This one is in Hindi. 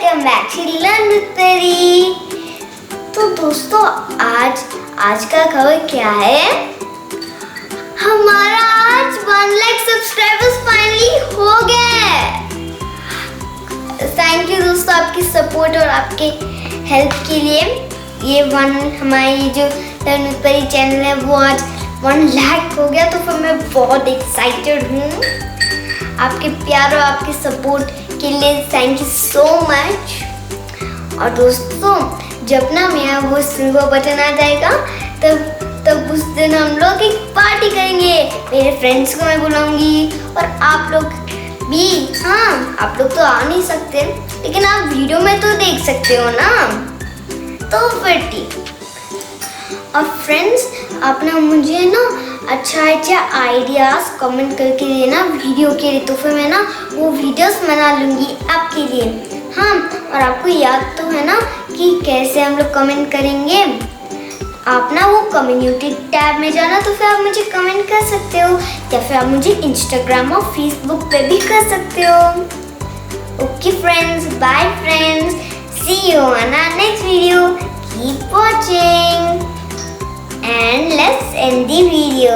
Welcome back to learn with Pari. तो दोस्तों आज का खबर क्या है? हमारा आज 1 लाख सब्सक्राइबर्स फाइनली हो गए। थैंक यू दोस्तों आपकी सपोर्ट और आपके हेल्प के लिए। ये हमारी जो लर्न विद परी चैनल है वो आज 1 लाख हो गया, तो फिर मैं बहुत एक्साइटेड हूँ। आपके प्यार और आपके सपोर्ट के लिए थैंक यू सो मच। और दोस्तों जब ना मेरा वो सिल्वर बटन आ जाएगा तब उस दिन हम लोग एक पार्टी करेंगे। मेरे फ्रेंड्स को मैं बुलाऊंगी और आप लोग भी। हाँ, आप लोग तो आ नहीं सकते लेकिन आप वीडियो में तो देख सकते हो ना, तो फिर ठीक। और फ्रेंड्स आप ना मुझे ना अच्छा आइडियाज़ कमेंट करके देना वीडियो के लिए, तो फिर मैं ना वो वीडियोस बना लूँगी आपके लिए। हाँ, और आपको याद तो है ना कि कैसे हम लोग कमेंट करेंगे। आप ना वो कम्युनिटी टैब में जाना, तो फिर आप मुझे कमेंट कर सकते हो, या फिर आप मुझे इंस्टाग्राम और फेसबुक पे भी कर सकते हो। Okay friends, bye friends, see you on our next video. Keep watching and let's end the video.